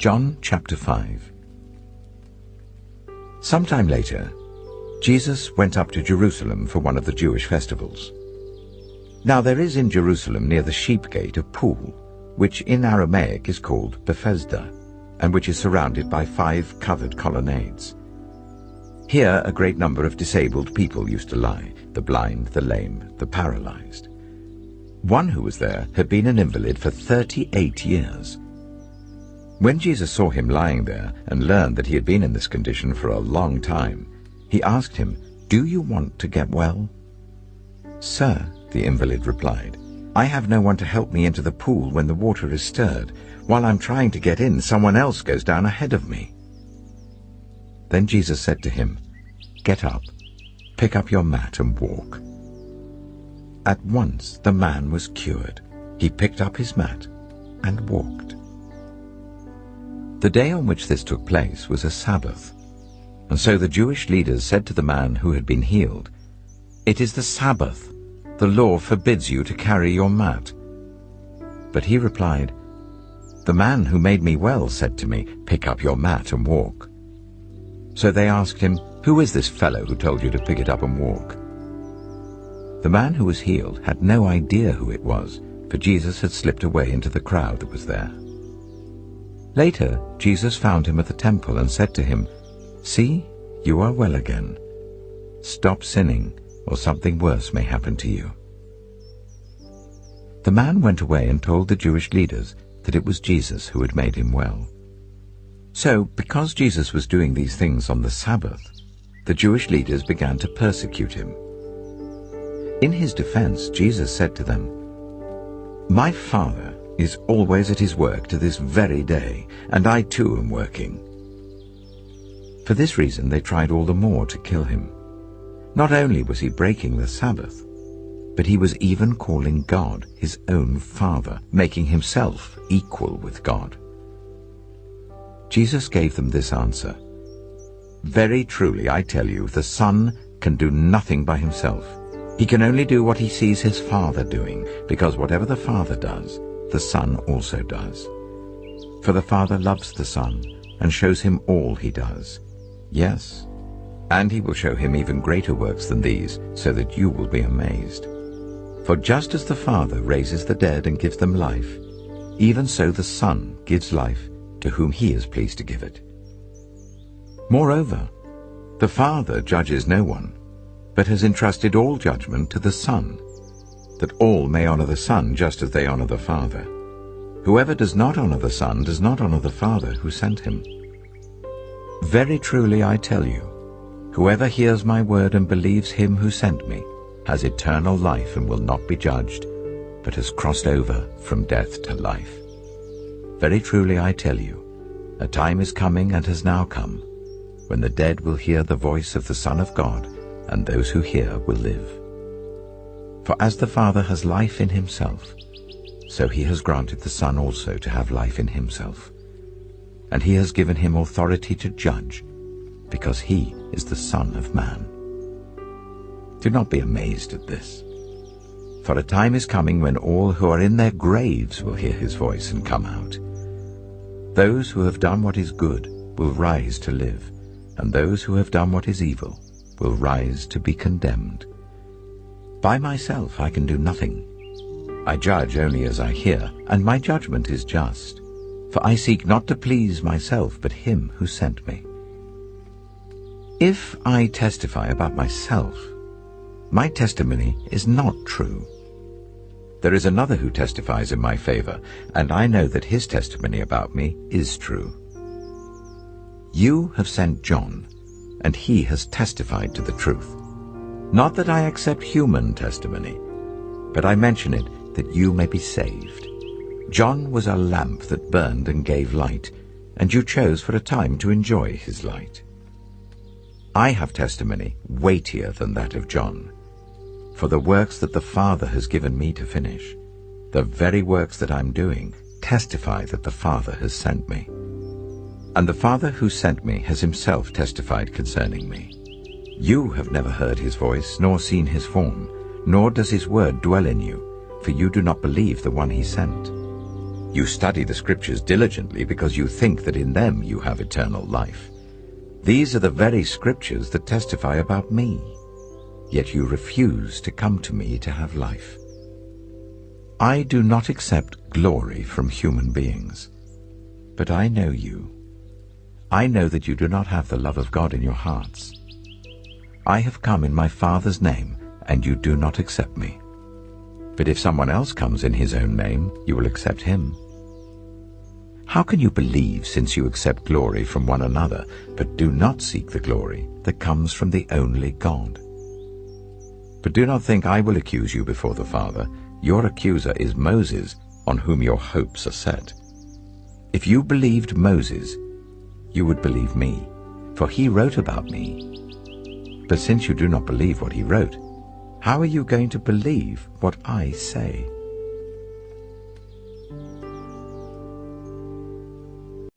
John chapter 5. Sometime later, Jesus went up to Jerusalem for one of the Jewish festivals. Now there is in Jerusalem near the sheep gate a pool, which in Aramaic is called Bethesda, and which is surrounded by 5 covered colonnades. Here a great number of disabled people used to lie, the blind, the lame, the paralyzed. One who was there had been an invalid for 38 years. When Jesus saw him lying there and learned that he had been in this condition for a long time, he asked him, "Do you want to get well?" "Sir," the invalid replied, "I have no one to help me into the pool when the water is stirred. While I'm trying to get in, someone else goes down ahead of me." Then Jesus said to him, "Get up, pick up your mat and walk." At once the man was cured. He picked up his mat and walked. The day on which this took place was a Sabbath, and so the Jewish leaders said to the man who had been healed, "It is the Sabbath. The law forbids you to carry your mat." But he replied, "The man who made me well said to me, 'Pick up your mat and walk.'" So they asked him, "Who is this fellow who told you to pick it up and walk?" The man who was healed had no idea who it was, for Jesus had slipped away into the crowd that was there. Later, Jesus found him at the temple and said to him, "See, you are well again. Stop sinning, or something worse may happen to you." The man went away and told the Jewish leaders that it was Jesus who had made him well. So, because Jesus was doing these things on the Sabbath, the Jewish leaders began to persecute him. In his defense, Jesus said to them, "My Father is always at his work to this very day, and I too am working." For this reason they tried all the more to kill him. Not only was he breaking the Sabbath, but he was even calling God his own Father, making himself equal with God. Jesus gave them this answer, "Very truly I tell you, the Son can do nothing by himself. He can only do what he sees his Father doing, because whatever the Father does, the Son also does. For the Father loves the Son and shows him all he does. Yes, and he will show him even greater works than these, so that you will be amazed. For just as the Father raises the dead and gives them life, even so the Son gives life to whom he is pleased to give it. Moreover, the Father judges no one, but has entrusted all judgment to the Son, that all may honor the Son just as they honor the Father. Whoever does not honor the Son does not honor the Father who sent him. Very truly I tell you, whoever hears my word and believes him who sent me has eternal life and will not be judged, but has crossed over from death to life. Very truly I tell you, a time is coming and has now come, when the dead will hear the voice of the Son of God, and those who hear will live. For as the Father has life in himself, so he has granted the Son also to have life in himself. And he has given him authority to judge, because he is the Son of Man. Do not be amazed at this, for a time is coming when all who are in their graves will hear his voice and come out. Those who have done what is good will rise to live, and those who have done what is evil will rise to be condemned. By myself I can do nothing. I judge only as I hear, and my judgment is just, for I seek not to please myself, but him who sent me. If I testify about myself, my testimony is not true. There is another who testifies in my favor, and I know that his testimony about me is true. You have sent John, and he has testified to the truth. Not that I accept human testimony, but I mention it that you may be saved. John was a lamp that burned and gave light, and you chose for a time to enjoy his light. I have testimony weightier than that of John, for the works that the Father has given me to finish, the very works that I'm doing, testify that the Father has sent me. And the Father who sent me has himself testified concerning me. You have never heard his voice, nor seen his form, nor does his word dwell in you, for you do not believe the one he sent. You study the Scriptures diligently because you think that in them you have eternal life. These are the very Scriptures that testify about me. Yet you refuse to come to me to have life. I do not accept glory from human beings, but I know you. I know that you do not have the love of God in your hearts. I have come in my Father's name, and you do not accept me. But if someone else comes in his own name, you will accept him. How can you believe since you accept glory from one another, but do not seek the glory that comes from the only God? But do not think I will accuse you before the Father. Your accuser is Moses, on whom your hopes are set. If you believed Moses, you would believe me, for he wrote about me. But since you do not believe what he wrote, how are you going to believe what I say?